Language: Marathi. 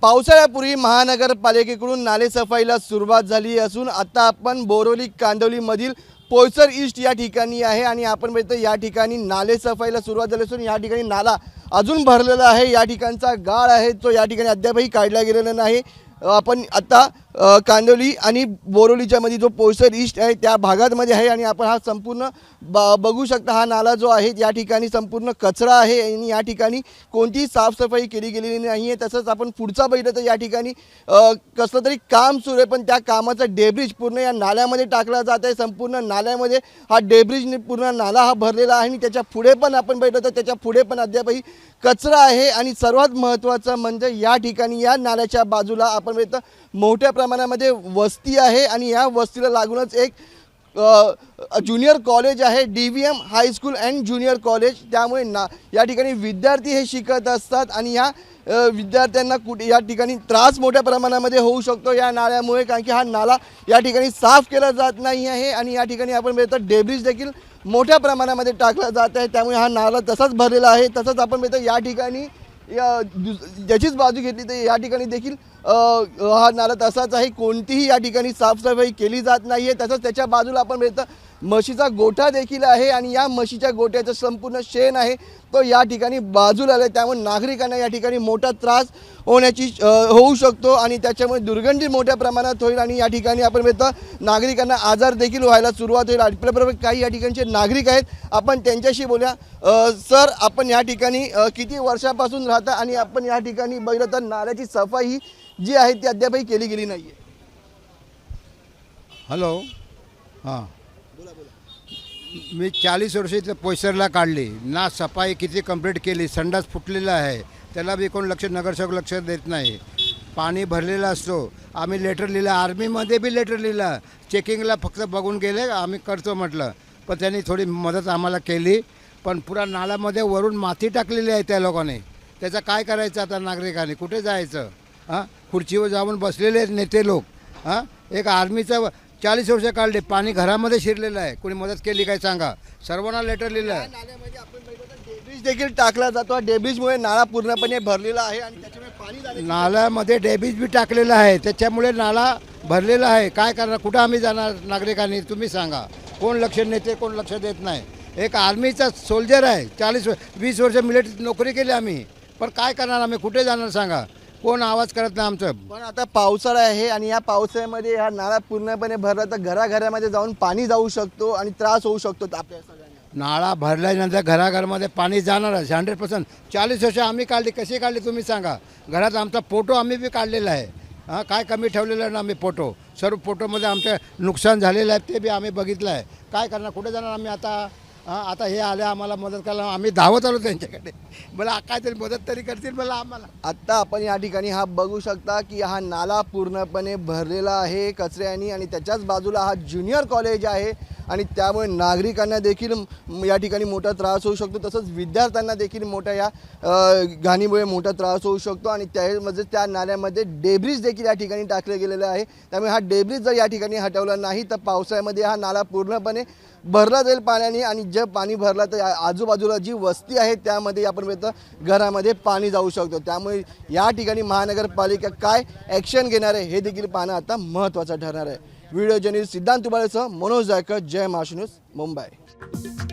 पावसाळ्यापूर्वी महानगरपालिकेकडून नालेसफाईला सुरुवात झाली असून आता आपण बोरोली कांदिवलीमधील पोयसर ईस्ट या ठिकाणी आहे आणि आपण बघतो या ठिकाणी नालेसफाईला सुरुवात झाली असून या ठिकाणी नाला अजून भरलेला आहे। या ठिकाणचा गाळ आहे तो या ठिकाणी अद्यापही काढला गेलेला नाही। आपण आता कांदिवली आणि बोरोलीच्या मध्ये जो पोयसर ईस्ट आहे त्या भागामध्ये आहे आणि आपण हा संपूर्ण बघू शकता। हा नाला जो आहे या ठिकाणी संपूर्ण कचरा आहे आणि या ठिकाणी कोणतीही साफसफाई केली गेलेली नाही आहे। तसंच आपण पुढचा बघितलं तर या ठिकाणी कसलं तरी काम सुरू आहे, पण त्या कामाचा डेब्रिज पूर्ण या नाल्यामध्ये टाकला जात आहे। संपूर्ण नाल्यामध्ये हा डेब्रिजने पूर्ण नाला हा भरलेला आहे आणि त्याच्या पुढे पण आपण बघितलं तर त्याच्या पुढे पण अद्यापही कचरा आहे। आणि सर्वात महत्त्वाचं म्हणजे या ठिकाणी या नाल्याच्या बाजूला आपण बघितलं मोठ्या प्रमाणामध्ये वस्ती आहे आणि या वस्तीला लागूनच एक ज्युनियर कॉलेज आहे, DVM high school and junior college. त्यामुळे या ठिकाणी विद्यार्थी हे शिकत असतात आणि या विद्यार्थ्यांना कुठे या ठिकाणी त्रास मोठ्या प्रमाणामध्ये होऊ शकतो या नाल्यामुळे, कारण की हा नाला या ठिकाणी साफ केला जात नाही आहे आणि या ठिकाणी आपण बघतो डेब्रिज देखील मोठ्या प्रमाणामध्ये टाकला जात आहे। त्यामुळे हा नाला तसाच भरलेला आहे। तसंच आपण बघतो या ठिकाणी ज्याचीच बाजू घेतली तर या ठिकाणी देखील हा नाला तसाच आहे, कोणतीही या ठिकाणी साफसफाई केली जात नाही आहे। तसंच त्याच्या बाजूला आपण बघतो म्हशीचा गोठा देखील आहे आणि या म्हशीच्या गोठ्याचं संपूर्ण शेण आहे तो या ठिकाणी बाजूला आला, त्यामुळे नागरिकांना या ठिकाणी मोठा त्रास होऊ शकतो आणि त्याच्यामुळे दुर्गंधी मोठ्या प्रमाणात होईल आणि या ठिकाणी आपण बघतो नागरिकांना आजार देखील व्हायला सुरुवात होईल। आपल्याबरोबर काही या ठिकाणचे नागरिक आहेत, आपण त्यांच्याशी बोलूया। सर, आपण या ठिकाणी किती वर्षापासून राहता आणि आपण या ठिकाणी बघितलं तर नाल्याची सफाई जी आहे ती अद्यापही केली गेली नाही आहे? हॅलो, हां, मी 40 वर्ष इथं पोयसरला काढली ना, सफाई किती कंप्लीट केली, संडास फुटलेला आहे त्याला बी कोण नगरसेवक लक्ष देत नाही। पाणी भरलेलं असतो, आम्ही लेटर लिहिलं, आर्मीमध्ये बी लेटर लिहिलं, चेकिंगला फक्त बघून गेले आम्ही करतो म्हटलं, पण त्यांनी थोडी मदत आम्हाला केली, पण पुरा नाल्यामध्ये वरून माती टाकलेली आहे त्या लोकांनी। त्याचं काय करायचं आता नागरिकांनी, कुठे जायचं? हां, खुर्चीवर जाऊन बसलेले आहेत नेते लोक। हां, एक आर्मीचं 40 वर्ष काढले, पाणी घरामध्ये शिरलेलं आहे, कोणी मदत केली काय सांगा? सर्वांना लेटर लिहिलं। नाल्यामध्ये आपण बघितलं डेब्रिज देखील टाकला जातो, डेब्रिजमुळे नाला पूर्णपणे भरलेला आहे आणि त्याच्यामुळे पाणी नाल्यामध्ये डेब्रिज बी टाकलेलं आहे, त्याच्यामुळे नाला भरलेला आहे। काय करणार, कुठं आम्ही जाणार नागरिकांनी, तुम्ही सांगा? कोण लक्ष नेते, कोण लक्ष देत नाही। एक आर्मीचा सोल्जर आहे, 20 वर्ष मिलिटरी नोकरी केली आम्ही, पण काय करणार आम्ही, कुठे जाणार सांगा? कोण आवाज करत नाही आमचं। पण आता पावसाळा आहे आणि या पावसाळ्यामध्ये हा नाला पूर्णपणे भरला तर घराघरामध्ये जाऊन पाणी जाऊ शकतो आणि त्रास होऊ शकतो आपल्या सगळ्यांना। नाळा भरल्यानंतर घराघरामध्ये पाणी जाणारच 100%। 40 वर्ष आम्ही काढली, कशी काढली तुम्ही सांगा? घरात आमचा फोटो आम्ही बी काढलेला आहे। हां, काय कमी ठेवलेलं आहे ना आम्ही फोटो, सर्व फोटोमध्ये आमचं नुकसान झालेलं आहे ते बी आम्ही बघितलं आहे। काय करणार, कुठे जाणार आम्ही आता? हां, आता हे आले आम्हाला मदत करायला, आम्ही धावत आलो त्यांच्याकडे, मला काहीतरी मदत तरी करतील मला आम्हाला। आत्ता आपण या ठिकाणी हा बघू शकता की हा नाला पूर्णपणे भरलेला आहे कचऱ्याने आणि त्याच्याच बाजूला हा ज्युनियर कॉलेज आहे आणि त्यामुळे नागरिकांना देखील या ठिकाणी मोठा त्रास होऊ शकतो। तसंच विद्यार्थ्यांना देखील मोठ्या या घाणीमुळे मोठा त्रास होऊ शकतो आणि त्यामध्ये त्या नाल्यामध्ये डेब्रिज देखील या ठिकाणी टाकले गेलेले आहे। त्यामुळे हा डेब्रिज जर या ठिकाणी हटवला नाही तर पावसाळ्यामध्ये हा नाला पूर्णपणे भरला जाईल पाण्याने आणि जे पाणी भरला तर आजूबाजूला जी वस्ती आहे त्यामध्ये आपण बघतो घरामध्ये पाणी जाऊ शकतो। त्यामुळे या ठिकाणी महानगरपालिका काय ॲक्शन घेणार आहे हे देखील पाहणं आता महत्त्वाचं ठरणार आहे। व्हिडिओ जर्नलिस्ट सिद्धांत तुबाळेसह मनोज जायकर, जय महाराष्ट्र न्यूज, मुंबई।